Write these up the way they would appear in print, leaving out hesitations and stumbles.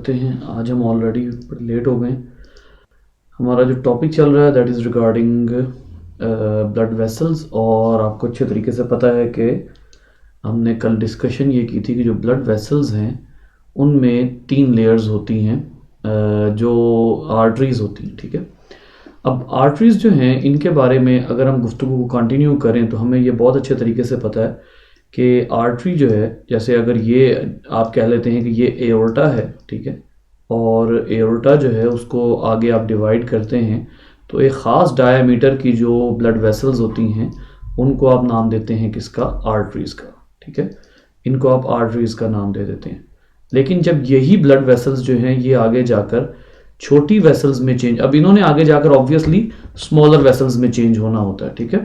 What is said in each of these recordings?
करते हैं। आज हम ऑलरेडी लेट हो गए। हमारा जो टॉपिक चल रहा है that is regarding blood vessels, और आपको अच्छे तरीके से पता है कि हमने कल डिस्कशन ये की थी कि जो ब्लड वेसल्स हैं उनमें 3 लेयर्स होती हैं जो आर्टरीज़ होती हैं। ठीक है, अब आर्टरीज़ जो हैं इनके बारे में अगर हम गुफ्तगू को कंटिन्यू करें तो हमें ये बहुत अच्छे तरीके से पता है कि आर्टरी जो है, जैसे अगर ये आप कह लेते हैं कि ये एओर्टा है, ठीक है, और एओर्टा जो है उसको आगे आप डिवाइड करते हैं तो एक ख़ास डायामीटर की जो ब्लड वेसल्स होती हैं उनको आप नाम देते हैं किसका? आर्टरीज़ का। ठीक है, इनको आप आर्टरीज़ का नाम दे देते हैं। लेकिन जब यही ब्लड वेसल्स जो हैं ये आगे जाकर छोटी वेसल्स में चेंज, अब इन्होंने आगे जाकर ऑब्वियसली स्मॉलर वेसल्स में चेंज होना होता है। ठीक है,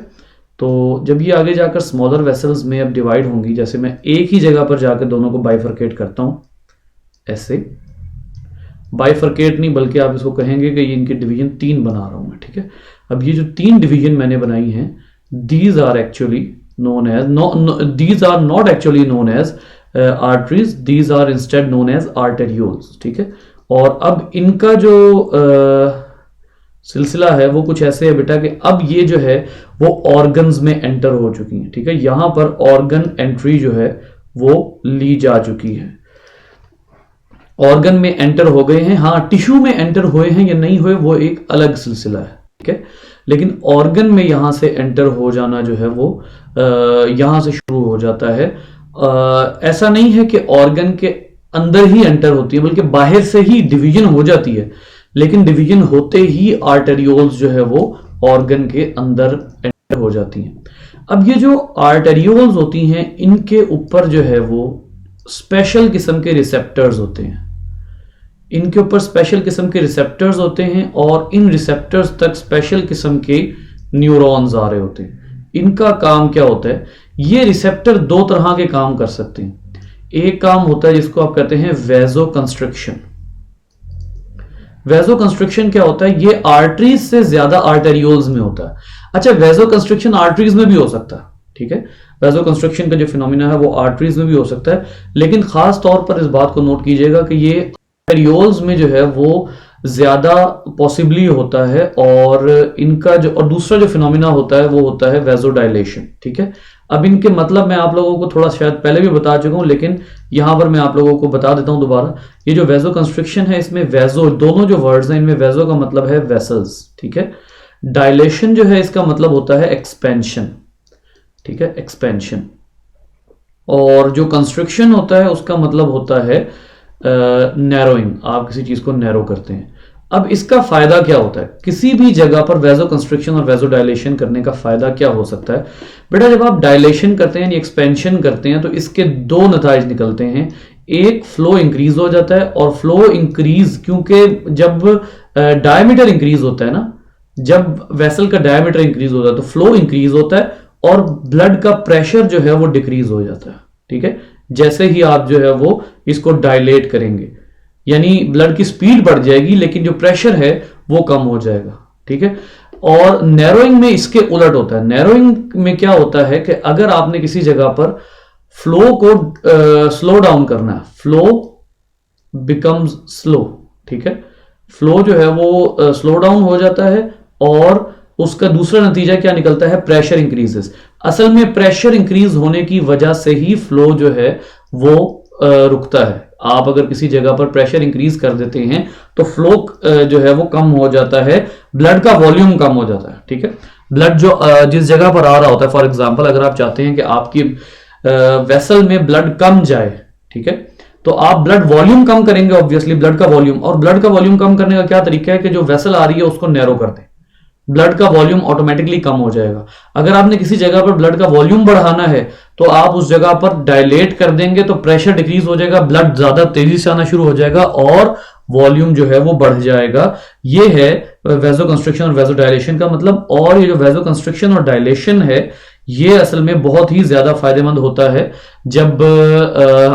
तो जब ये आगे जाकर स्मॉलर वेसल्स में अब डिवाइड होंगी, जैसे मैं एक ही जगह पर जाकर दोनों को बाइफरकेट करता हूँ, ऐसे बाइफरकेट नहीं बल्कि आप इसको कहेंगे कि ये इनके डिवीजन 3 बना रहा हूँ मैं। ठीक है, अब ये जो 3 डिवीजन मैंने बनाई हैं these are actually known as these are not actually known as arteries, these are instead known as arterioles. ठीक है, और अब इनका जो सिलसिला है वो कुछ ऐसे है बेटा कि अब ये जो है वो ऑर्गन्स में एंटर हो चुकी हैं। ठीक है, यहां पर ऑर्गन एंट्री जो है वो ली जा चुकी है, ऑर्गन में एंटर हो गए हैं। हाँ, टिश्यू में एंटर हुए हैं या नहीं हुए वो एक अलग सिलसिला है। ठीक है, लेकिन ऑर्गन में यहां से एंटर हो जाना जो है वो यहां से शुरू हो जाता है। ऐसा नहीं है कि ऑर्गन के अंदर ही एंटर होती है, बल्कि बाहर से ही डिवीजन हो जाती है, लेकिन डिवीजन होते ही आर्टेरियोल्स जो है वो ऑर्गन के अंदर एंटर हो जाती हैं। अब ये जो आर्टेरियोल्स होती हैं इनके ऊपर जो है वो स्पेशल किस्म के रिसेप्टर्स होते हैं, इनके ऊपर स्पेशल किस्म के रिसेप्टर्स होते हैं और इन रिसेप्टर्स तक स्पेशल किस्म के न्यूरॉन्स आ रहे होते हैं। इनका काम क्या होता है? ये रिसेप्टर 2 तरह के काम कर सकते हैं। एक काम होता है जिसको आप कहते हैं वेजो कंस्ट्रिक्शन। वेजो कंस्ट्रिक्शन क्या होता है? ये आर्टरीज से ज्यादा आर्टेरियोल्स में होता है। अच्छा, वेजो कंस्ट्रिक्शन आर्टरीज में भी हो सकता है। ठीक है, वेजो कंस्ट्रिक्शन का जो फिनोमिना है वो आर्टरीज में भी हो सकता है, लेकिन खास तौर पर इस बात को नोट कीजिएगा कि ये आर्टेरियोल्स में जो है वो ज्यादा पॉसिबली होता है। और इनका जो और दूसरा जो फिनोमिना होता है वो होता है वेजोडाइलेशन। ठीक है, अब इनके मतलब मैं आप लोगों को थोड़ा शायद पहले भी बता चुका हूं, लेकिन यहां पर मैं आप लोगों को बता देता हूं दोबारा। ये जो वेजो कंस्ट्रिक्शन है इसमें वेजो, दोनों जो वर्ड्स हैं इनमें वेजो का मतलब है वेसल्स। ठीक है, डायलेशन जो है इसका मतलब होता है एक्सपेंशन। ठीक है, एक्सपेंशन। और जो कंस्ट्रिक्शन होता है उसका मतलब होता है नैरोइंग, आप किसी चीज को नैरो करते हैं। अब इसका फायदा क्या होता है? किसी भी जगह पर वेजो कंस्ट्रिक्शन और वेजो डायलेशन करने का फायदा क्या हो सकता है बेटा? जब आप डायलेशन करते हैं, एक्सपेंशन करते हैं, तो इसके 2 नताइज निकलते हैं। एक, फ्लो इंक्रीज हो जाता है, और फ्लो इंक्रीज क्योंकि जब डायमीटर इंक्रीज होता है ना, जब वेसल का डायमीटर इंक्रीज होता है तो फ्लो इंक्रीज होता है और ब्लड का प्रेशर जो है वो डिक्रीज हो जाता है। ठीक है, जैसे ही आप जो है वो इसको डायलेट करेंगे, यानी ब्लड की स्पीड बढ़ जाएगी लेकिन जो प्रेशर है वो कम हो जाएगा। ठीक है, और नैरोइंग में इसके उलट होता है। नैरोइंग में क्या होता है कि अगर आपने किसी जगह पर फ्लो को स्लो डाउन करना है, फ्लो बिकम्स स्लो। ठीक है, फ्लो जो है वो स्लो डाउन हो जाता है और उसका दूसरा नतीजा क्या निकलता है? Pressure increases. असल में प्रेशर इंक्रीज होने की वजह से ही फ्लो जो है वो रुकता है। आप अगर किसी जगह पर प्रेशर इंक्रीज कर देते हैं तो फ्लो जो है वो कम हो जाता है, ब्लड का वॉल्यूम कम हो जाता है। ठीक है, ब्लड जो जिस जगह पर आ रहा होता है, फॉर एग्जांपल अगर आप चाहते हैं कि आपकी वेसल में ब्लड कम जाए, ठीक है, तो आप ब्लड वॉल्यूम कम करेंगे, ऑब्वियसली ब्लड का वॉल्यूम। और ब्लड का वॉल्यूम कम करने का क्या तरीका है कि जो वेसल आ रही है उसको नैरो कर दें, ब्लड का वॉल्यूम ऑटोमेटिकली कम हो जाएगा। अगर आपने किसी जगह पर ब्लड का वॉल्यूम बढ़ाना है तो आप उस जगह पर डायलेट कर देंगे तो प्रेशर डिक्रीज हो जाएगा, ब्लड ज्यादा तेजी से आना शुरू हो जाएगा और वॉल्यूम जो है वो बढ़ जाएगा। ये है वेजो कंस्ट्रिक्शन और वेजो डायलेशन का मतलब। और ये जो वेजो कंस्ट्रिक्शन और डायलेशन है ये असल में बहुत ही ज्यादा फायदेमंद होता है जब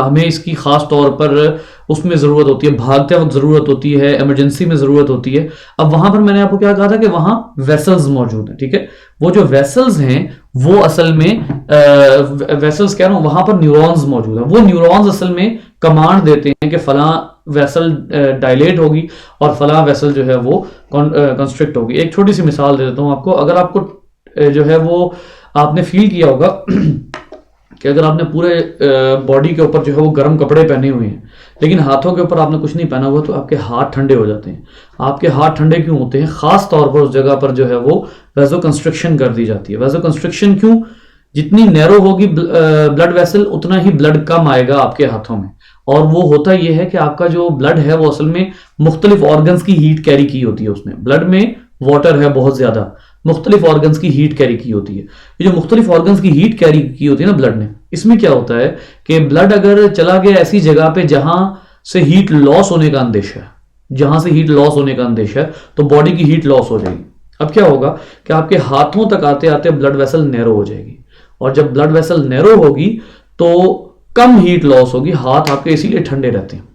हमें इसकी खास तौर पर उसमें जरूरत होती है, भागते वक्त जरूरत होती है, इमरजेंसी में जरूरत होती है। अब वहां पर मैंने आपको क्या कहा था कि वहां वेसल्स मौजूद हैं। ठीक है, वो जो वेसल्स हैं वो असल में वेसल्स कह रहा हूं, वहां पर न्यूरॉन्स मौजूद है। वो न्यूरॉन्स असल में कमांड देते हैं कि फलां वेसल डायलेट होगी और फलां वेसल जो है वो कंस्ट्रिक्ट होगी। एक छोटी सी मिसाल दे देता हूं आपको। अगर आपको जो है वो आपने फील किया होगा कि अगर आपने पूरे बॉडी के ऊपर जो है वो गर्म कपड़े पहने हुए हैं लेकिन हाथों के ऊपर आपने कुछ नहीं पहना हुआ तो आपके हाथ ठंडे हो जाते हैं। आपके हाथ ठंडे क्यों होते हैं? खास तौर पर उस जगह पर जो है वो वेजो कंस्ट्रिक्शन कर दी जाती है। वेजो कंस्ट्रिक्शन क्यों? जितनी नैरो होगी ब्लड वेसल उतना ही ब्लड कम आएगा आपके हाथों में। और वो होता यह है कि आपका जो ब्लड है वो असल में मुख्तलिफ ऑर्गन्स की हीट कैरी की होती है। उसमें ब्लड में वाटर है बहुत ज्यादा, मुख्तलिफ ऑर्गन्स की हीट कैरी की होती है। ये जो मुख्तलिफ ऑर्गन्स की हीट कैरी की होती है ना ब्लड ने, इसमें क्या होता है कि ब्लड अगर चला गया ऐसी जगह पे जहां से हीट लॉस होने का अंदेशा है, जहां से हीट लॉस होने का अंदेशा है, तो बॉडी की हीट लॉस हो जाएगी। अब क्या होगा कि आपके हाथों तक आते आते ब्लड वेसल नैरो हो जाएगी, और जब ब्लड वेसल नैरो होगी तो कम हीट लॉस होगी, हाथ आपके इसीलिए ठंडे रहते हैं।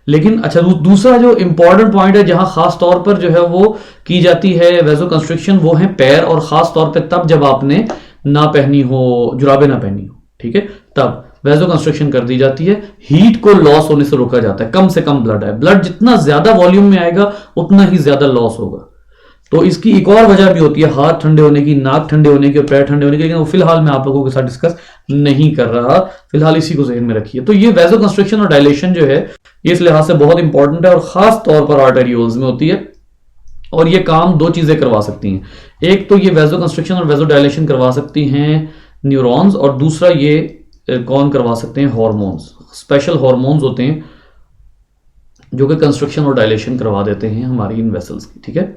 लेकिन अच्छा, दूसरा जो इंपॉर्टेंट पॉइंट है जहां खास तौर पर जो है वो की जाती है वेजो कंस्ट्रिक्शन, वो है पैर, और खास तौर पर तब जब आपने ना पहनी हो, जुराबे ना पहनी हो, ठीक है, तब वेजो कंस्ट्रिक्शन कर दी जाती है। हीट को लॉस होने से रोका जाता है, कम से कम ब्लड है। ब्लड जितना ज्यादा वॉल्यूम में आएगा उतना ही ज्यादा लॉस होगा। तो इसकी एक और वजह भी होती है हाथ ठंडे होने की, नाक ठंडे होने की और पैर ठंडे होने की, लेकिन वो फिलहाल मैं आप लोगों के साथ डिस्कस नहीं कर रहा, फिलहाल इसी को जहन में रखिए। तो ये वेजो कंस्ट्रिक्शन और डायलेशन जो है ये इस लिहाज से बहुत इंपॉर्टेंट है और खास तौर पर आर्टेरियोल्स में होती है। और ये काम दो चीजें करवा सकती हैं, एक तो ये वेजो कंस्ट्रिक्शन और वेजो डायलेशन करवा सकती हैं न्यूरॉन्स, और दूसरा ये कौन करवा सकते हैं? हॉर्मोन्स। स्पेशल हॉर्मोन्स होते हैं जो कि कंस्ट्रक्शन और डायलेशन करवा देते हैं हमारी इन वेसल्स की, ठीक है।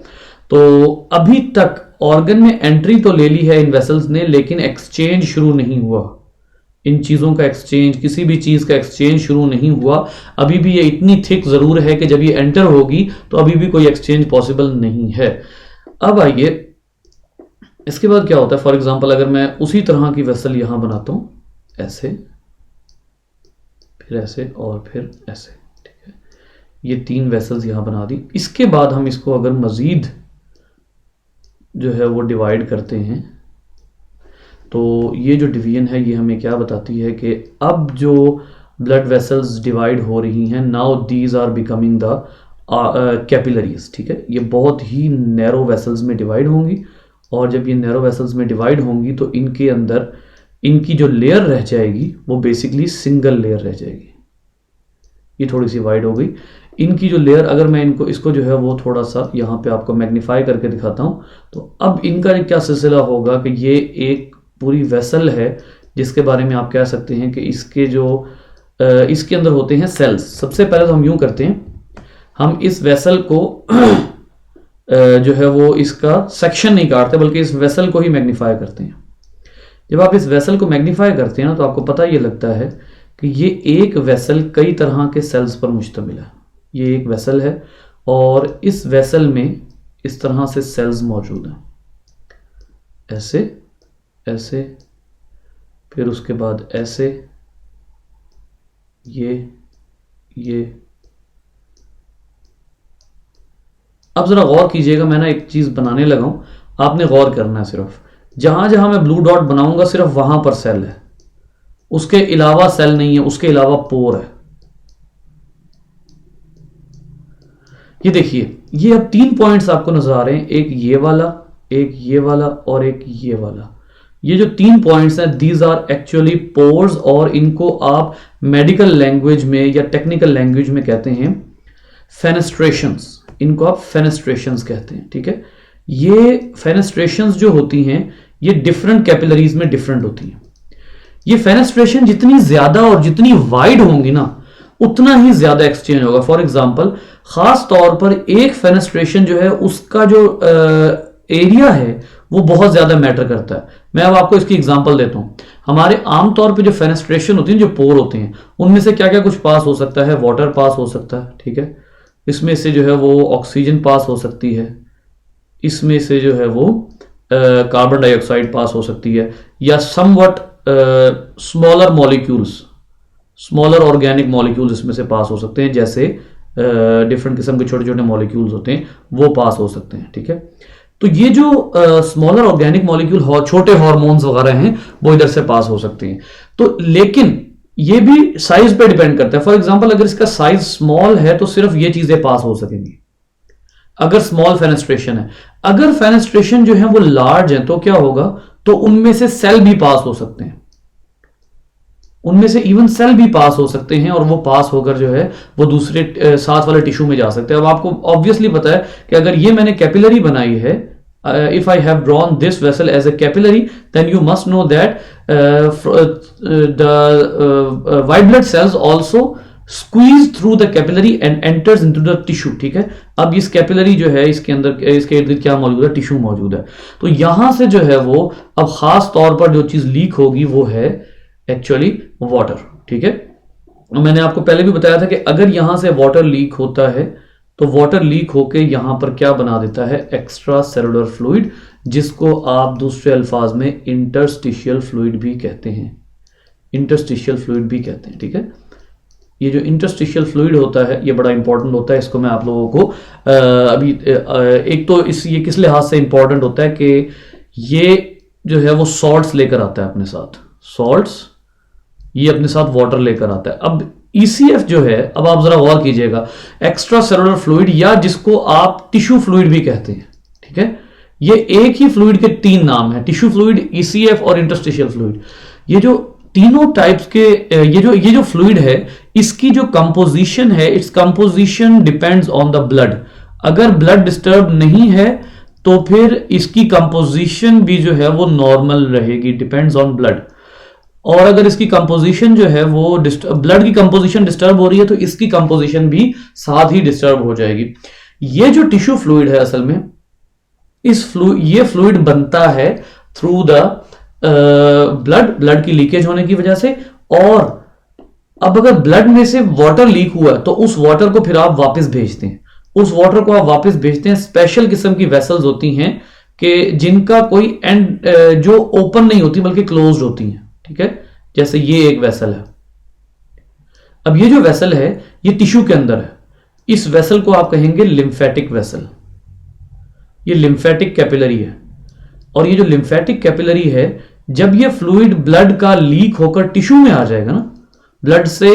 तो अभी तक ऑर्गन में एंट्री तो ले ली है इन वेसल्स ने, लेकिन एक्सचेंज शुरू नहीं हुआ। इन चीजों का एक्सचेंज, किसी भी चीज का एक्सचेंज शुरू नहीं हुआ। अभी भी ये इतनी थिक जरूर है कि जब ये एंटर होगी तो अभी भी कोई एक्सचेंज पॉसिबल नहीं है। अब आइए इसके बाद क्या होता है। फॉर एग्जाम्पल अगर मैं उसी तरह की वेसल यहां बनाता हूं, ऐसे, फिर ऐसे और फिर ऐसे, ठीक है, ये तीन वेसल्स यहां बना दी। इसके बाद हम इसको अगर मजीद जो है वो डिवाइड करते हैं तो ये जो डिवीजन है ये हमें क्या बताती है कि अब जो ब्लड वेसल्स डिवाइड हो रही हैं, now these are becoming the capillaries, ठीक है। ये बहुत ही नैरो वेसल्स में डिवाइड होंगी, और जब ये नैरो वेसल्स में डिवाइड होंगी तो इनके अंदर इनकी जो लेयर रह जाएगी वो बेसिकली सिंगल लेयर रह जाएगी। ये थोड़ी सी वाइड हो गई। इनकी जो लेयर, अगर मैं इसको जो है वो थोड़ा सा यहाँ पे आपको मैग्नीफाई करके दिखाता हूँ, तो अब इनका क्या सिलसिला होगा कि ये एक पूरी वेसल है जिसके बारे में आप कह सकते हैं कि इसके अंदर होते हैं सेल्स। सबसे पहले तो हम यूं करते हैं, हम इस वेसल को जो है वो इसका सेक्शन नहीं काटते बल्कि इस वेसल को ही मैग्नीफाई करते हैं। जब आप इस वेसल को मैग्नीफाई करते हैं ना तो आपको पता ये लगता है कि ये एक वेसल कई तरह के सेल्स पर मुश्तमिल है। ये एक वेसल है और इस वेसल में इस तरह से सेल्स मौजूद हैं, ऐसे ऐसे, फिर उसके बाद ऐसे, ये। अब जरा गौर कीजिएगा, मैं ना एक चीज बनाने लगा हूं, आपने गौर करना है। सिर्फ जहां जहां मैं ब्लू डॉट बनाऊंगा सिर्फ वहां पर सेल है, उसके अलावा सेल नहीं है, उसके अलावा पोर है। ये देखिए, ये अब 3 पॉइंट्स आपको नजर आ रहे हैं, एक ये वाला, एक ये वाला और एक ये वाला। ये जो 3 पॉइंट्स हैं दीज आर एक्चुअली पोर्स, और इनको आप मेडिकल लैंग्वेज में या टेक्निकल लैंग्वेज में कहते हैं फेनेस्ट्रेशंस। इनको आप फेनेस्ट्रेशंस कहते हैं, ठीक है। ये फेनेस्ट्रेशंस जो होती हैं ये डिफरेंट कैपिलरीज में डिफरेंट होती हैं। ये फेनेस्ट्रेशन जितनी ज्यादा और जितनी वाइड होंगी ना उतना ही ज्यादा एक्सचेंज होगा। फॉर एग्जाम्पल, खास तौर पर एक फेनेस्ट्रेशन जो है उसका जो एरिया है वो बहुत ज्यादा मैटर करता है। मैं अब आपको इसकी एग्जांपल देता हूं। हमारे आमतौर पे जो फेनेस्ट्रेशन होती है, जो पोर होते हैं, उनमें से क्या क्या कुछ पास हो सकता है? वाटर पास हो सकता है, ठीक है। इसमें से जो है वो ऑक्सीजन पास हो सकती है, इसमें से जो है वो कार्बन डाइऑक्साइड पास हो सकती है, या somewhat smaller molecules, smaller organic molecules इसमें से पास हो सकते हैं, जैसे डिफरेंट किस्म के छोटे छोटे मॉलिक्यूल्स होते हैं वो पास हो सकते हैं, ठीक है। तो ये जो स्मॉलर ऑर्गेनिक मॉलिक्यूल छोटे हार्मोन्स वगैरह हैं वो इधर से पास हो सकते हैं। तो लेकिन ये भी साइज पे डिपेंड करता है। फॉर एग्जांपल अगर इसका साइज स्मॉल है तो सिर्फ ये चीजें पास हो सकेंगी, अगर स्मॉल फेनेस्ट्रेशन है। अगर फेनेस्ट्रेशन जो है वो लार्ज है तो क्या होगा, तो उनमें से सेल भी पास हो सकते हैं, उनमें से इवन सेल भी पास हो सकते हैं, और वो पास होकर जो है वो दूसरे साथ वाले टिश्यू में जा सकते हैं। अब आपको ऑब्वियसली पता है कि अगर ये मैंने कैपिलरी बनाई है, if I have drawn this vessel as a capillary, then you must know that the white blood cells also squeeze through the capillary and enters into the tissue। ठीक है, अब इस कैपिलरी जो है इसके अंदर, इसके इर्द गिर्द क्या मौजूद है, टिश्यू मौजूद है। तो यहां से जो है वो अब खास तौर पर जो चीज लीक होगी वो है एक्चुअली वाटर। ठीक है, मैंने आपको पहले भी बताया था कि अगर यहां से वाटर लीक होता है तो वाटर लीक होके यहां पर क्या बना देता है, एक्स्ट्रा सेलुलर फ्लूइड, जिसको आप दूसरे अल्फाज में इंटरस्टिशियल फ्लूइड भी कहते हैं, इंटरस्टिशियल फ्लूइड भी कहते हैं। ठीक है, ये जो इंटरस्टिशियल फ्लूइड होता है ये बड़ा इंपॉर्टेंट होता है। इसको मैं आप लोगों को अभी एक तो ये किस लिहाज से इंपॉर्टेंट होता है कि ये जो है वो सॉल्ट्स लेकर आता है अपने साथ, सॉल्ट्स ये अपने साथ वाटर लेकर आता है। अब ECF जो है, अब आप जरा गौर कीजिएगा, एक्स्ट्रा सेलुलर फ्लूइड या जिसको आप टिश्यू फ्लूइड भी कहते हैं। ठीक है, ये एक ही फ्लूइड के तीन नाम है, टिश्यू फ्लूइड, ECF और इंटरस्टिशियल फ्लूइड। ये जो तीनों टाइप्स के ये जो फ्लूइड है इसकी जो कंपोजिशन है, its composition depends on the blood. अगर ब्लड डिस्टर्ब नहीं है तो फिर इसकी कंपोजिशन भी जो है वो नॉर्मल रहेगी, डिपेंड्स ऑन ब्लड। और अगर इसकी कंपोजिशन जो है वो ब्लड की कंपोजिशन डिस्टर्ब हो रही है तो इसकी कंपोजिशन भी साथ ही डिस्टर्ब हो जाएगी। ये जो टिश्यू फ्लूइड है असल में ये फ्लूइड बनता है थ्रू द ब्लड की लीकेज होने की वजह से। और अब अगर ब्लड में से वाटर लीक हुआ है तो उस वाटर को फिर आप वापस भेजते हैं, उस वाटर को आप वापस भेजते हैं। स्पेशल किस्म की वेसल्स होती हैं कि जिनका कोई एंड जो ओपन नहीं होती बल्कि क्लोज्ड होती हैं। ठीक है, जैसे ये एक वेसल है। अब ये जो वेसल है ये टिश्यू के अंदर है, इस वेसल को आप कहेंगे लिम्फेटिक वेसल। ये लिम्फेटिक कैपिलरी है, और ये जो लिम्फेटिक कैपिलरी है, जब ये फ्लूइड ब्लड का लीक होकर टिश्यू में आ जाएगा ना, ब्लड से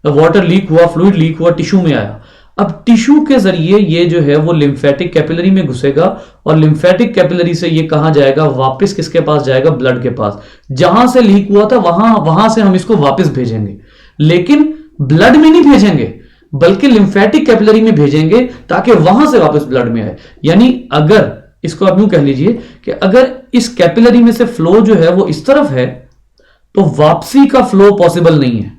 वाटर लीक हुआ, फ्लूइड लीक हुआ, टिश्यू में आया, अब टिश्यू के जरिए ये जो है वो लिम्फेटिक कैपिलरी में घुसेगा, और लिम्फेटिक कैपिलरी से ये कहां जाएगा, वापस किसके पास जाएगा, ब्लड के पास। जहां से लीक हुआ था वहां से हम इसको वापस भेजेंगे, लेकिन ब्लड में नहीं भेजेंगे बल्कि लिम्फेटिक कैपिलरी में भेजेंगे ताकि वहां से वापस ब्लड में आए। यानी अगर इसको आप यूं कह लीजिए कि अगर इस कैपिलरी में से फ्लो जो है वो इस तरफ है तो वापसी का फ्लो पॉसिबल नहीं है,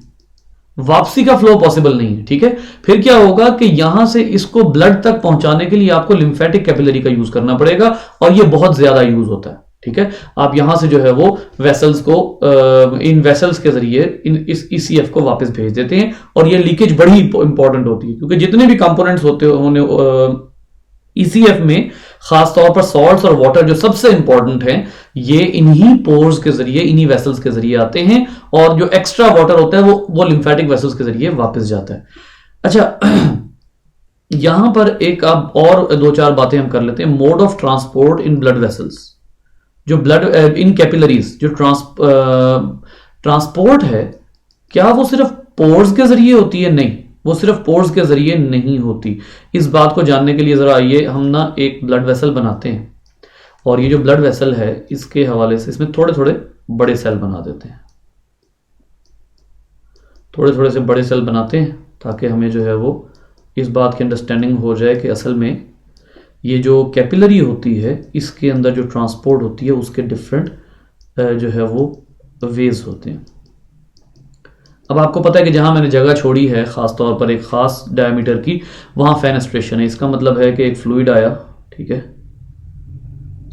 वापसी का फ्लो पॉसिबल नहीं है। ठीक है, फिर क्या होगा कि यहां से इसको ब्लड तक पहुंचाने के लिए आपको लिम्फेटिक कैपिलरी का यूज करना पड़ेगा, और ये बहुत ज्यादा यूज होता है। ठीक है, आप यहां से जो है वो वेसल्स को इन वेसल्स के जरिए इस ECF को वापस भेज देते हैं, और ये लीकेज बड़ी इंपॉर्टेंट होती है क्योंकि जितने भी कंपोनेंट्स होते होने ECF में खास तौर पर सॉल्ट्स और वाटर जो सबसे इंपॉर्टेंट हैं, ये इन्हीं पोर्स के जरिए, इन्हीं वेसल्स के जरिए आते हैं, और जो एक्स्ट्रा वाटर होता है वो लिम्फेटिक वेसल्स के जरिए वापस जाता है। अच्छा, यहां पर एक अब और दो चार बातें हम कर लेते हैं। Mode of transport in blood vessels, जो ब्लड इन कैपिलरीज जो ट्रांसपोर्ट है, क्या वो सिर्फ पोर्स के जरिए होती है? नहीं, वो सिर्फ पोर्स के जरिए नहीं होती। इस बात को जानने के लिए जरा आइए हम ना एक ब्लड वेसल बनाते हैं, और ये जो ब्लड वेसल है इसके हवाले से इसमें थोड़े थोड़े बड़े सेल बना देते हैं, थोड़े थोड़े से बड़े सेल बनाते हैं ताकि हमें जो है वो इस बात की अंडरस्टैंडिंग हो जाए कि असल में ये जो कैपिलरी होती है इसके अंदर जो ट्रांसपोर्ट होती है उसके डिफरेंट जो है वो वेज होते हैं। अब आपको पता है कि जहां मैंने जगह छोड़ी है खास तौर पर एक खास डायमीटर की, वहां फेनेस्ट्रेशन है। इसका मतलब है कि एक फ्लूइड आया, ठीक है,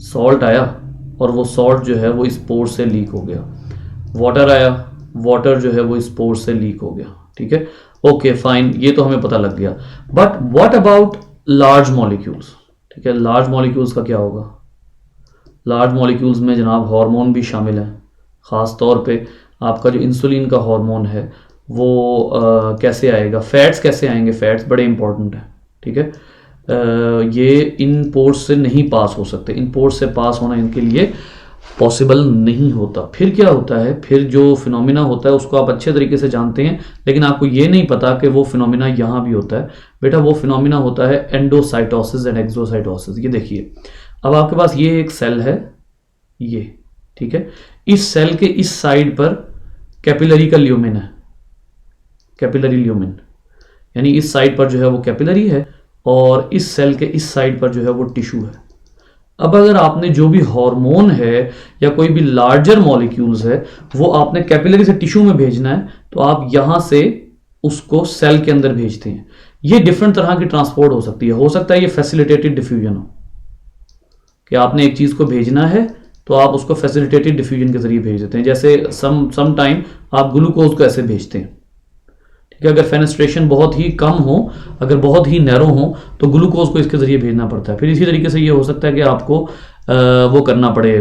सॉल्ट आया, और वो सॉल्ट जो है वो इस पोर से लीक हो गया। वाटर आया, वाटर जो है वो इस पोर से लीक हो गया। ठीक है, ओके फाइन, ये तो हमें पता लग गया। But what about large molecules? ठीक है, लार्ज मॉलिक्यूल्स का क्या होगा? लार्ज मॉलिक्यूल्स में जनाब हार्मोन भी शामिल है। ख़ास तौर पे आपका जो इंसुलिन का हार्मोन है वो कैसे आएगा, फैट्स कैसे आएंगे, फैट्स बड़े इंपॉर्टेंट है। ठीक है, ये इन पोर्ट्स से नहीं पास हो सकते, इन पोर्ट्स से पास होना इनके लिए पॉसिबल नहीं होता। फिर क्या होता है, फिर जो फिनोमिना होता है उसको आप अच्छे तरीके से जानते हैं, लेकिन आपको ये नहीं पता कि वो फिनोमिना यहाँ भी होता है। बेटा वो फिनोमिना होता है एंडोसाइटोसिस एंड एक्सोसाइटोसिस। ये देखिए, अब आपके पास ये एक सेल है, ये ठीक है, इस सेल के इस साइड पर कैपिलरी का ल्यूमेन है, कैपिलरी ल्यूमेन, यानी इस साइड पर जो है वो कैपिलरी है और इस सेल के इस साइड पर जो है वो टिश्यू है। अब अगर आपने जो भी हार्मोन है या कोई भी लार्जर मॉलिक्यूल्स है वो आपने कैपिलरी से टिश्यू में भेजना है, तो आप यहां से उसको सेल के अंदर भेजते हैं। ये डिफरेंट तरह की ट्रांसपोर्ट हो सकती है। हो सकता है ये फैसिलिटेटेड डिफ्यूजन हो, कि आपने एक चीज को भेजना है तो आप उसको फैसिलिटेटेड डिफ्यूजन के जरिए भेज देते हैं। जैसे सम टाइम आप ग्लूकोज को ऐसे भेजते हैं, ठीक है, अगर फेनेस्ट्रेशन बहुत ही कम हो, अगर बहुत ही नैरो हो, तो ग्लूकोज को इसके जरिए भेजना पड़ता है। फिर इसी तरीके से ये हो सकता है कि आपको वो करना पड़े,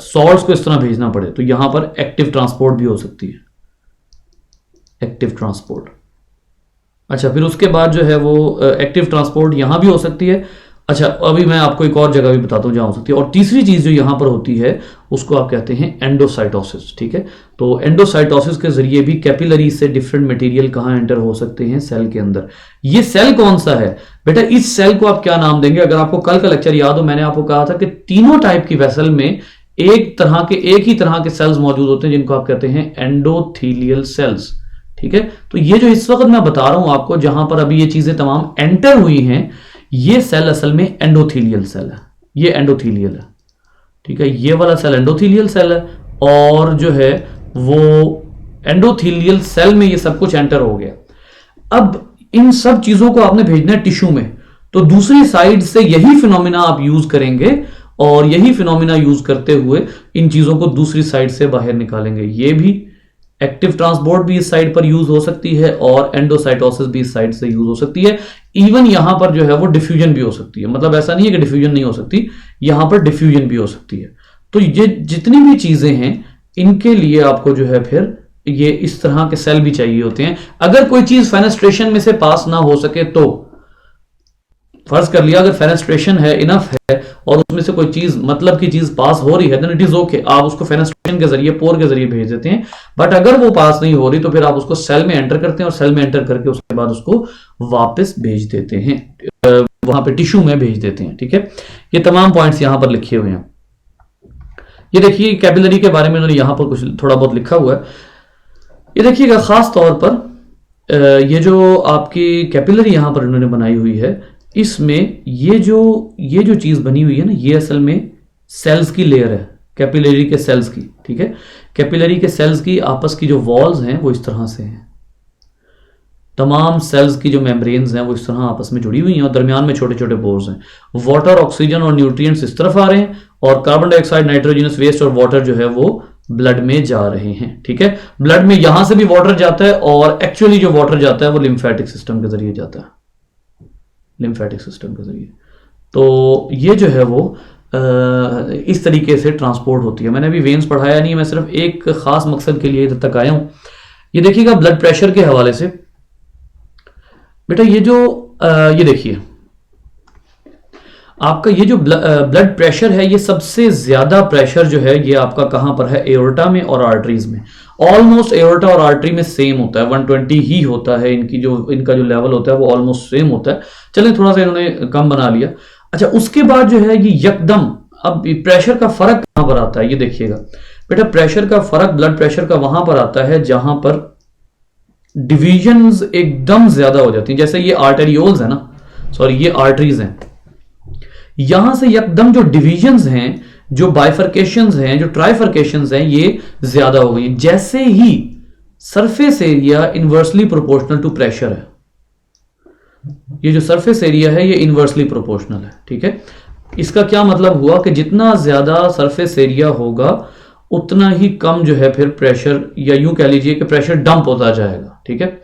सॉल्ट्स को इस तरह भेजना पड़े, तो यहां पर एक्टिव ट्रांसपोर्ट भी हो सकती है, एक्टिव ट्रांसपोर्ट। अच्छा, फिर उसके बाद जो है वो एक्टिव ट्रांसपोर्ट यहां भी हो सकती है। अच्छा, अभी मैं आपको एक और जगह भी बताता हूँ जहां हो सकती है। और तीसरी चीज जो यहां पर होती है उसको आप कहते हैं एंडोसाइटोसिस, ठीक है। तो एंडोसाइटोसिस के जरिए भी कैपिलरी से डिफरेंट मटेरियल कहां एंटर हो सकते हैं, सेल के अंदर। ये सेल कौन सा है बेटा, इस सेल को आप क्या नाम देंगे? अगर आपको कल का लेक्चर याद हो, मैंने आपको कहा था कि तीनों टाइप की वेसल में एक ही तरह के सेल्स मौजूद होते हैं जिनको आप कहते हैं एंडोथीलियल सेल्स, ठीक है। तो ये जो इस वक्त मैं बता रहा हूं आपको, जहां पर अभी ये चीजें तमाम एंटर हुई हैं, ये सेल असल में एंडोथीलियल सेल है, ये एंडोथीलियल है, ठीक है। ये वाला सेल एंडोथीलियल सेल है और जो है वो एंडोथीलियल सेल में ये सब कुछ एंटर हो गया। अब इन सब चीजों को आपने भेजना है टिश्यू में, तो दूसरी साइड से यही फिनोमिना आप यूज करेंगे और यही फिनोमिना यूज करते हुए इन चीजों को दूसरी साइड से बाहर निकालेंगे। ये भी एक्टिव ट्रांसपोर्ट भी इस साइड पर यूज हो सकती है और एंडोसाइटोसिस भी इस साइड से यूज हो सकती है। इवन यहां पर जो है वो डिफ्यूजन भी हो सकती है, मतलब ऐसा नहीं है कि डिफ्यूजन नहीं हो सकती, यहां पर डिफ्यूजन भी हो सकती है। तो ये जितनी भी चीजें हैं इनके लिए आपको जो है फिर ये इस तरह के सेल भी चाहिए होते हैं। अगर कोई चीज फेनेस्ट्रेशन में से पास ना हो सके, तो फर्ज कर लिया अगर फेनेस्ट्रेशन है, इनफ है, और उसमें से कोई चीज मतलब की चीज पास हो रही है, देन इट इज ओके, आप उसको फेनेस्ट्रेशन के जरिए, पोर के जरिए भेज देते हैं। बट अगर वो पास नहीं हो रही तो फिर आप उसको सेल में एंटर करते हैं और सेल में एंटर करके उसके बाद उसको वापस भेज देते हैं, वहां पे टिश्यू में भेज देते हैं, ठीक है। ये तमाम पॉइंट्स यहां पर लिखे हुए हैं। ये देखिए कैपिलरी के बारे में उन्होंने यहां पर कुछ थोड़ा बहुत लिखा हुआ है। ये देखिएगा, खास तौर पर ये जो आपकी कैपिलरी यहां पर इन्होंने बनाई हुई है, इसमें ये जो चीज बनी हुई है ना, ये असल में सेल्स की लेयर है, कैपिलरी के सेल्स की, ठीक है। कैपिलरी के सेल्स की आपस की जो वॉल्स हैं वो इस तरह से हैं, तमाम सेल्स की जो मेम्ब्रेन्स हैं वो इस तरह आपस में जुड़ी हुई हैं और दरमियान में छोटे छोटे पोर्स हैं। वाटर, ऑक्सीजन और न्यूट्रिएंट्स इस तरफ आ रहे हैं और कार्बन डाइऑक्साइड, नाइट्रोजनस वेस्ट और वाटर जो है वो ब्लड में जा रहे हैं, ठीक है। ब्लड में यहां से भी वाटर जाता है और एक्चुअली जो वाटर जाता है वो लिम्फेटिक सिस्टम के जरिए जाता है, लिम्फेटिक सिस्टम के जरिए। तो ये जो है वो इस तरीके से ट्रांसपोर्ट होती है। मैंने अभी वेन्स पढ़ाया नहीं है, मैं सिर्फ एक खास मकसद के लिए इधर तक आया हूं। ये देखिएगा ब्लड प्रेशर के हवाले से बेटा, ये देखिए आपका ये जो ब्लड प्रेशर है, ये सबसे ज्यादा प्रेशर जो है ये आपका कहां पर है, एओर्टा में और आर्टरीज में। ऑलमोस्ट एओर्टा और आर्टरी में सेम होता है, 120 ही होता है, इनका जो लेवल होता है वो ऑलमोस्ट सेम होता है। चलें थोड़ा सा इन्होंने कम बना लिया। अच्छा, उसके बाद जो है ये यकदम, अब प्रेशर का फर्क कहां पर आता है, ये देखिएगा बेटा, प्रेशर का फर्क ब्लड प्रेशर का वहां पर आता है जहां पर डिविजन्स एकदम ज्यादा हो जाती हैं। जैसे ये आर्टेरियोल्स है ना, सॉरी ये आर्टरीज हैं, यहां से एकदम जो डिविजन्स हैं, जो बाइफर्केशंस हैं, जो ट्राइफर्केशंस हैं, ये ज्यादा हो गई। जैसे ही surface area inversely proportional to pressure है, ये जो सरफेस एरिया है ये इनवर्सली प्रोपोर्शनल है, ठीक है। इसका क्या मतलब हुआ कि जितना ज्यादा सरफेस एरिया होगा उतना ही कम जो है फिर प्रेशर, या यूं कह लीजिए कि प्रेशर डंप होता जाएगा, ठीक है।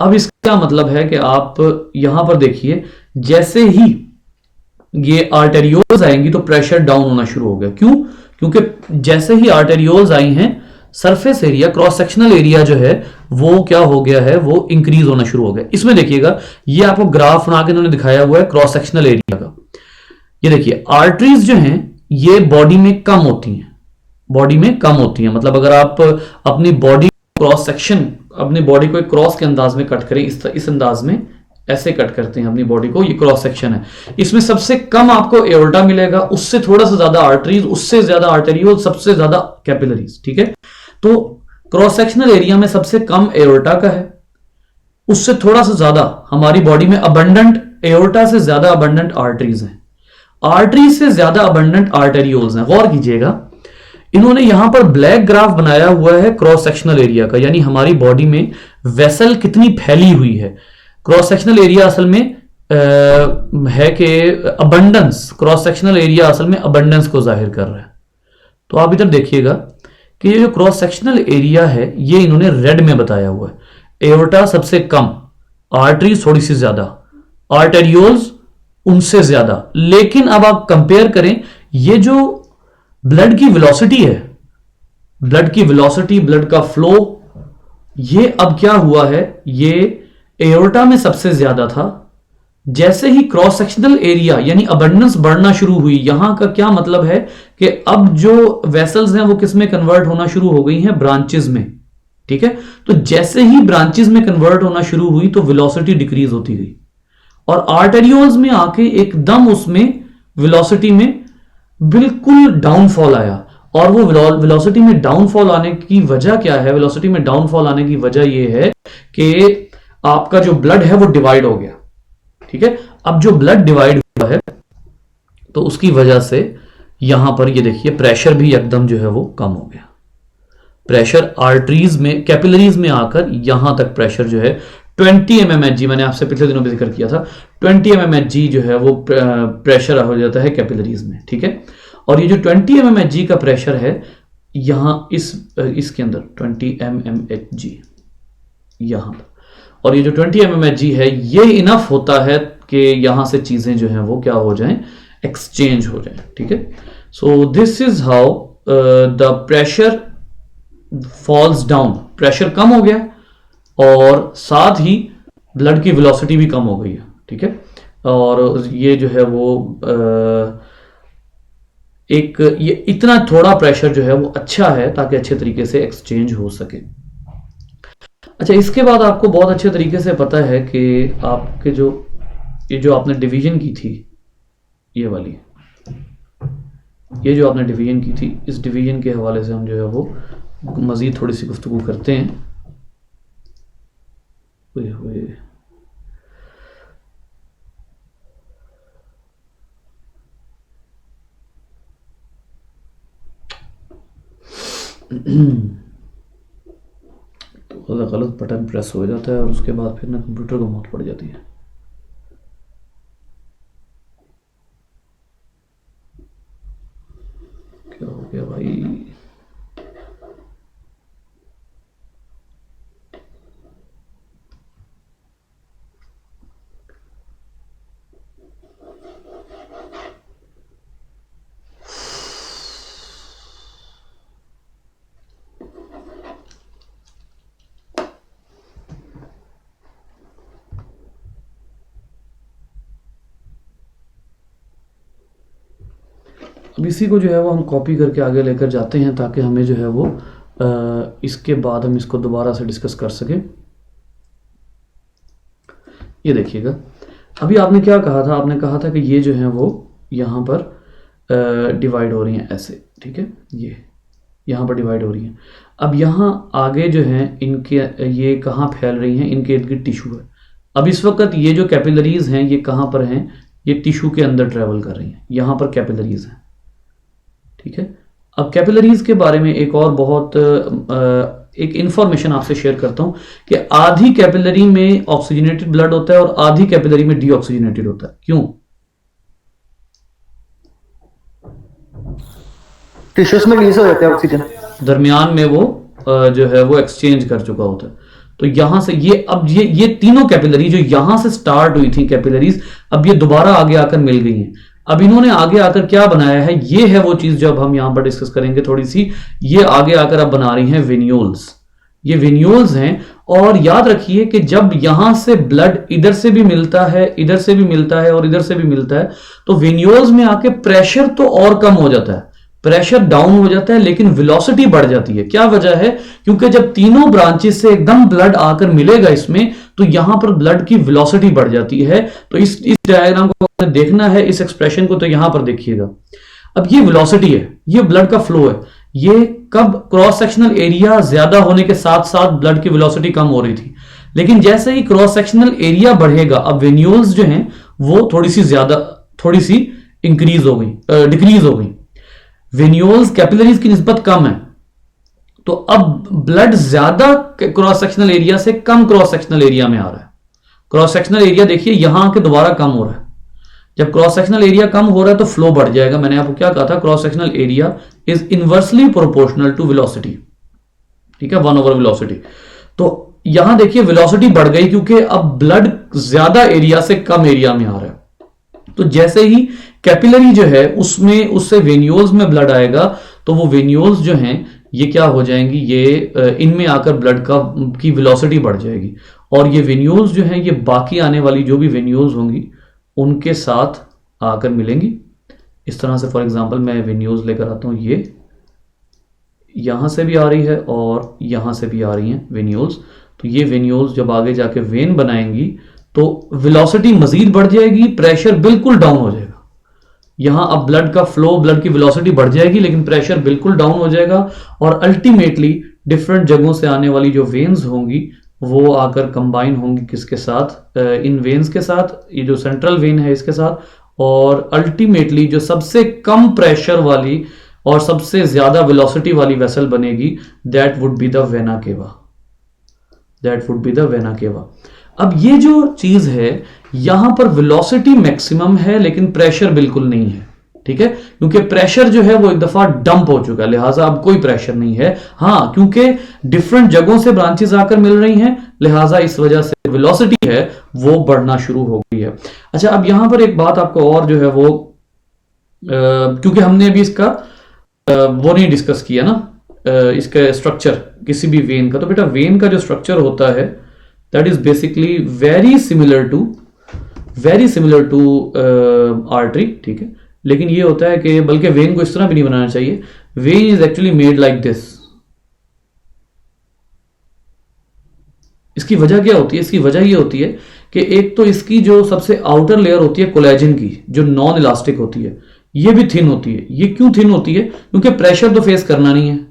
अब इसका मतलब है कि आप यहां पर देखिए, जैसे ही ये आर्टेरियोल्स आएंगी तो प्रेशर डाउन होना शुरू हो गया। क्यों? क्योंकि जैसे ही आर्टेरियोल्स आई हैं, surface area, cross sectional area जो है वो क्या हो गया है, वो इंक्रीज होना शुरू हो गया। इसमें देखिएगा, ये आपको ग्राफ बना के इन्होंने दिखाया हुआ है क्रॉस सेक्शनल एरिया का। ये देखिए आर्टरीज जो हैं ये बॉडी में कम होती हैं, बॉडी में कम होती हैं। मतलब अगर आप अपनी बॉडी क्रॉस सेक्शन, अपनी बॉडी को एक क्रॉस के अंदाज में कट करें, इस अंदाज में ऐसे कट करते हैं अपनी बॉडी को, ये क्रॉस सेक्शन है, इसमें सबसे कम आपको एओर्टा मिलेगा, उससे थोड़ा सा ज्यादा आर्टरीज, उससे ज्यादा आर्टेरियोल, सबसे ज्यादा कैपिलरीज। ठीक है, तो क्रॉस सेक्शनल एरिया में सबसे कम एओर्टा का है, उससे थोड़ा सा ज्यादा हमारी बॉडी में अबंडेंट, एओर्टा से ज्यादा अबंडेंट आर्टरीज हैं, आर्टरीज से ज्यादा अबंडेंट आर्टेरियोल्स हैं। गौर कीजिएगा, इन्होंने यहां पर ब्लैक ग्राफ बनाया हुआ है क्रॉस सेक्शनल एरिया का, यानी हमारी बॉडी में वेसल कितनी फैली हुई है। क्रॉस सेक्शनल एरिया असल में है कि अबंडेंस, क्रॉस सेक्शनल एरिया असल में अबंडेंस को जाहिर कर रहा है। तो आप इधर देखिएगा कि ये जो क्रॉस सेक्शनल एरिया है ये इन्होंने रेड में बताया हुआ है। एओर्टा सबसे कम, आर्टरीज थोड़ी सी ज्यादा, आर्टेरियोल्स उनसे ज्यादा। लेकिन अब आप कंपेयर करें, ये जो ब्लड की वेलोसिटी है, ब्लड की वेलोसिटी, ब्लड का फ्लो, ये अब क्या हुआ है, ये एओर्टा में सबसे ज्यादा था। जैसे ही क्रॉस सेक्शनल एरिया यानी अबंडेंस बढ़ना शुरू हुई, यहां का क्या मतलब है कि अब जो वेसल्स हैं वो किस में कन्वर्ट होना शुरू हो गई हैं, ब्रांचेस में। ठीक है, तो जैसे ही ब्रांचेस में कन्वर्ट होना शुरू हुई तो वेलोसिटी डिक्रीज होती गई, और आर्टेरियोल्स में आके एकदम उसमें वेलोसिटी में बिल्कुल डाउनफॉल आया। और वो वेलोसिटी में डाउनफॉल आने की वजह क्या है, वेलोसिटी में डाउनफॉल आने की वजह ये है कि आपका जो ब्लड है वो डिवाइड हो गया। ठीक है, अब जो ब्लड डिवाइड हुआ है तो उसकी वजह से यहां पर ये देखिए प्रेशर भी एकदम जो है वो कम हो गया। प्रेशर आर्टरीज में, कैपिलरीज में आकर यहां तक प्रेशर जो है 20 mmHg, मैंने आपसे पिछले दिनों भी जिक्र किया था, 20 mmHg जो है वो प्रेशर हो जाता है कैपिलरीज में। ठीक है, और ये जो 20 mmHg का प्रेशर है यहां इसके अंदर 20 mmHg यहां पर, और ये जो 20 mmHg है ये इनफ होता है कि यहां से चीजें जो हैं वो क्या हो जाएं, एक्सचेंज हो जाएं। ठीक है, so this is how the pressure falls down. Pressure कम हो गया और साथ ही ब्लड की वेलोसिटी भी कम हो गई है। ठीक है, और ये जो है वो ये इतना थोड़ा प्रेशर जो है वो अच्छा है ताकि अच्छे तरीके से एक्सचेंज हो सके। अच्छा, इसके बाद आपको बहुत अच्छे तरीके से पता है कि आपके ये जो आपने डिवीजन की थी, ये वाली, ये जो आपने डिवीजन की थी, इस डिवीजन के हवाले से हम जो है वो मजीद थोड़ी सी गुफ्तगू करते हैं। हुए तो गलत बटन प्रेस हो जाता है और उसके बाद फिर ना कंप्यूटर को मौत पड़ जाती है। क्या हो गया भाई? अब इसी को जो है वो हम कॉपी करके आगे लेकर जाते हैं ताकि हमें जो है वो इसके बाद हम इसको दोबारा से डिस्कस कर सकें। ये देखिएगा, अभी आपने क्या कहा था, आपने कहा था कि ये जो है वो यहाँ पर डिवाइड हो रही हैं ऐसे। ठीक है, ये यहाँ पर डिवाइड हो रही हैं। अब यहाँ आगे जो है इनके ये कहाँ फैल रही हैं, इनके इर्द गिर्द टिश्यू है। अब इस वक्त ये जो कैपिलरीज हैं ये कहाँ पर हैं, ये टिश्यू के अंदर ट्रेवल कर रही हैं, यहाँ पर कैपिलरीज हैं। ठीक है, अब कैपिलरीज के बारे में एक और बहुत एक इंफॉर्मेशन आपसे शेयर करता हूं कि आधी कैपिलरी में ऑक्सीजनेटेड ब्लड होता है और आधी कैपिलरी में डीऑक्सीजनेटेड होता है। क्यों? टिश्यूज में रिलीज हो जाता है ऑक्सीजन, दरमियान में वो जो है वो एक्सचेंज कर चुका होता है। तो यहां से ये अब ये तीनों कैपिलरी जो यहां से स्टार्ट हुई थी कैपिलरीज, अब ये दोबारा आगे आकर मिल गई हैं। अब इन्होंने आगे आकर क्या बनाया है, ये है वो चीज जो अब हम यहां पर डिस्कस करेंगे थोड़ी सी। ये आगे आकर अब बना रही हैं वेन्यूल्स। ये वेन्यूल्स हैं, और याद रखिए कि जब यहां से ब्लड इधर से भी मिलता है, इधर से भी मिलता है और इधर से भी मिलता है, तो वेन्यूल्स में आके प्रेशर तो और कम हो जाता है, प्रेशर डाउन हो जाता है लेकिन वेलोसिटी बढ़ जाती है। क्या वजह है? क्योंकि जब तीनों ब्रांचेस से एकदम ब्लड आकर मिलेगा इसमें, तो यहां पर ब्लड की वेलोसिटी बढ़ जाती है। तो इस डायग्राम को देखना है, इस एक्सप्रेशन को, तो यहां पर देखिएगा। अब ये वेलोसिटी है, ये ब्लड का फ्लो है। ये कब? क्रॉस सेक्शनल एरिया ज्यादा होने के साथ साथ ब्लड की वेलोसिटी कम हो रही थी, लेकिन जैसे ही क्रॉस सेक्शनल एरिया बढ़ेगा, अब वेन्यूल्स जो हैं वो थोड़ी सी इंक्रीज हो गई, डिक्रीज हो गई। वेन्यूल्स कैपिलरीज की निस्बत कम है, तो अब ब्लड ज्यादा क्रॉस सेक्शनल एरिया से कम क्रॉस सेक्शनल एरिया में आ रहा है। क्रॉस सेक्शनल एरिया देखिए यहां आके दोबारा कम हो रहा है। जब क्रॉस सेक्शनल एरिया कम हो रहा है तो फ्लो बढ़ जाएगा। मैंने आपको क्या कहा था? Cross sectional area is inversely proportional to velocity, ठीक है, 1/वेलोसिटी। तो यहां देखिए वेलोसिटी बढ़ गई क्योंकि अब ब्लड ज्यादा एरिया से कम एरिया में आ रहा है। तो जैसे ही कैपिलरी जो है उससे वेन्यूल्स में ब्लड आएगा, तो वो वेन्यूल्स जो हैं ये क्या हो जाएंगी? ये इनमें आकर ब्लड की वेलोसिटी बढ़ जाएगी, और ये वेन्यूल्स जो हैं ये बाकी आने वाली जो भी वेन्यूल्स होंगी उनके साथ आकर मिलेंगी। इस तरह से फॉर एग्जांपल मैं वेन्यूल्स लेकर आता हूं, ये यहां से भी आ रही है और यहां से भी आ रही हैं वेन्यूल्स। तो ये वेन्यूल्स जब आगे जाके वेन बनाएंगी तो वेलोसिटी मजीद बढ़ जाएगी, प्रेशर बिल्कुल डाउन हो जाएगा। यहां अब ब्लड का फ्लो, ब्लड की वेलोसिटी बढ़ जाएगी लेकिन प्रेशर बिल्कुल डाउन हो जाएगा, और अल्टीमेटली डिफरेंट जगहों से आने वाली जो वेन्स होंगी वो आकर कंबाइन होंगी किसके साथ? इन वेन्स के साथ, ये जो सेंट्रल वेन है इसके साथ, और अल्टीमेटली जो सबसे कम प्रेशर वाली और सबसे ज्यादा वेलोसिटी वाली वेसल बनेगी, that would be the vena cava. That would be the vena cava. अब ये जो चीज है यहां पर वेलोसिटी मैक्सिमम है लेकिन प्रेशर बिल्कुल नहीं है, ठीक है, क्योंकि प्रेशर जो है वो एक दफा डंप हो चुका है, लिहाजा अब कोई प्रेशर नहीं है। हाँ, क्योंकि डिफरेंट जगहों से ब्रांचेस आकर मिल रही हैं, लिहाजा इस वजह से वेलोसिटी है वो बढ़ना शुरू हो गई है। अच्छा, अब यहां पर एक बात आपको और जो है वो क्योंकि हमने अभी इसका वो नहीं डिस्कस किया ना, इसका स्ट्रक्चर किसी भी वेन का। तो बेटा वेन का जो स्ट्रक्चर होता है that is basically very similar to artery, ठीक है, लेकिन ये होता है कि बल्कि वेन को इस तरह भी नहीं बनाना चाहिए। When is actually made like this. इसकी वजह क्या होती है? इसकी वजह ये होती है कि एक तो इसकी जो सबसे आउटर लेयर होती है कोलेजन की, जो नॉन इलास्टिक होती है, ये भी थिन होती है। ये क्यों थिन होती है? क्योंकि प्रेशर तो फेस करना नहीं है।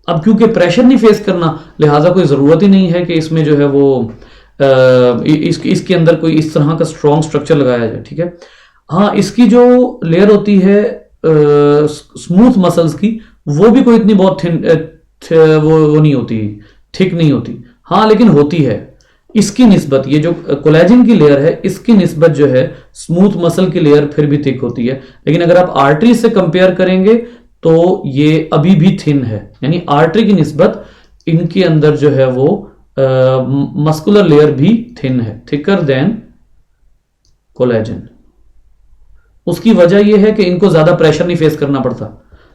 अब क्योंकि प्रेशर नहीं फेस करना, लिहाजा कोई जरूरत ही नहीं है कि इसमें जो है वो इसके अंदर कोई इस तरह का स्ट्रॉन्ग स्ट्रक्चर लगाया जाए, ठीक है। हाँ, इसकी जो लेयर होती है स्मूथ मसल्स की, वो भी कोई इतनी बहुत थिन वो नहीं होती, थिक नहीं होती। हाँ, लेकिन होती है इसकी निस्बत। ये जो कोलेजन की लेयर है इसकी निस्बत जो है स्मूथ मसल की लेयर फिर भी थिक होती है। लेकिन अगर आप आर्टरी से कंपेयर करेंगे तो ये अभी भी थिन है, यानी आर्टरी की निस्बत इनके अंदर जो है वो मस्कुलर लेयर भी थिन है, थिकर देन कोलेजन। उसकी वजह यह है कि इनको ज्यादा प्रेशर नहीं फेस करना पड़ता,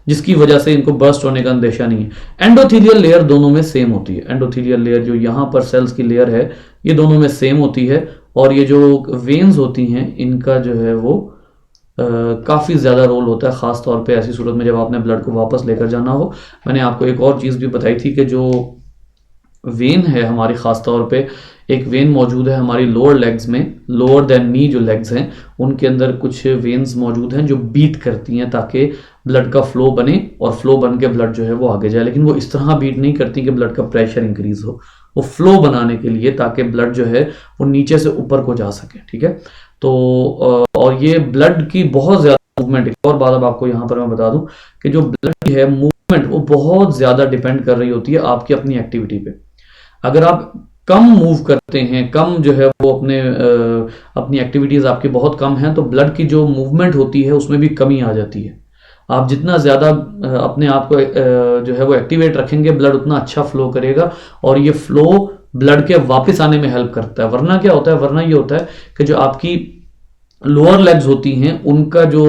जिसकी वजह से इनको बर्स्ट होने का अंदेशा नहीं है। एंडोथीलियल लेयर दोनों में सेम होती है। एंडोथीलियल लेयर जो यहां पर सेल्स की लेयर है ये दोनों में सेम होती है, और ये जो वेन्स होती हैं इनका जो है वो काफ़ी ज़्यादा रोल होता है, ख़ास तौर पे ऐसी सूरत में जब आपने ब्लड को वापस लेकर जाना हो। मैंने आपको एक और चीज़ भी बताई थी कि जो वेन है हमारी, ख़ास तौर पे एक वेन मौजूद है हमारी लोअर लेग्स में, लोअर देन नी जो लेग्स हैं उनके अंदर कुछ वेन्स मौजूद हैं जो बीट करती हैं ताकि ब्लड का फ्लो बने, और फ्लो बन के ब्लड जो है वो आगे जाए। लेकिन वो इस तरह बीट नहीं करती कि ब्लड का प्रेशर इंक्रीज हो, वो फ्लो बनाने के लिए ताकि ब्लड जो है वो नीचे से ऊपर को जा सके, ठीक है। तो और ये ब्लड की बहुत ज्यादा मूवमेंट, एक और बात अब आपको यहाँ पर मैं बता दूं कि जो ब्लड की है मूवमेंट वो बहुत ज्यादा डिपेंड कर रही होती है आपकी अपनी एक्टिविटी पे। अगर आप कम मूव करते हैं, कम जो है वो अपनी एक्टिविटीज आपकी बहुत कम हैं, तो ब्लड की जो मूवमेंट होती है उसमें भी कमी आ जाती है। आप जितना ज्यादा अपने आप को जो है वो एक्टिवेट रखेंगे, ब्लड उतना अच्छा फ्लो करेगा, और ये फ्लो ब्लड के वापस आने में हेल्प करता है। वरना क्या होता है? वरना ये होता है कि जो आपकी लोअर लेग्स होती हैं उनका जो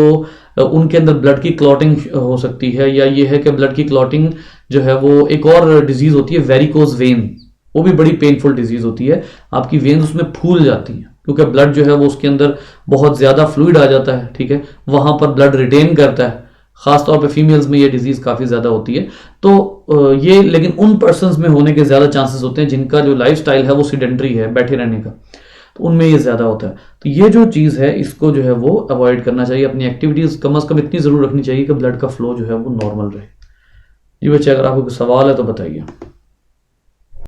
उनके अंदर ब्लड की क्लॉटिंग हो सकती है, या ये है कि ब्लड की क्लॉटिंग जो है वो एक और डिजीज होती है वेरिकोज वेन, वो भी बड़ी पेनफुल डिजीज होती है। आपकी वेन्स उसमें फूल जाती हैं क्योंकि ब्लड जो है वो उसके अंदर बहुत ज्यादा फ्लूइड आ जाता है, ठीक है, वहां पर ब्लड रिटेन करता है। ख़ास तौर पे फीमेल्स में ये डिजीज़ काफ़ी ज़्यादा होती है। तो ये लेकिन उन पर्सनस में होने के ज़्यादा चांसेस होते हैं जिनका जो लाइफस्टाइल है वो सीडेंटरी है, बैठे रहने का, तो उनमें ये ज़्यादा होता है। तो ये जो चीज़ है इसको जो है वो अवॉइड करना चाहिए। अपनी एक्टिविटीज़ कम अज़ कम इतनी ज़रूर रखनी चाहिए कि ब्लड का फ्लो जो है वो नॉर्मल रहे। जी बच्चे, अगर आपको कोई सवाल है तो बताइए।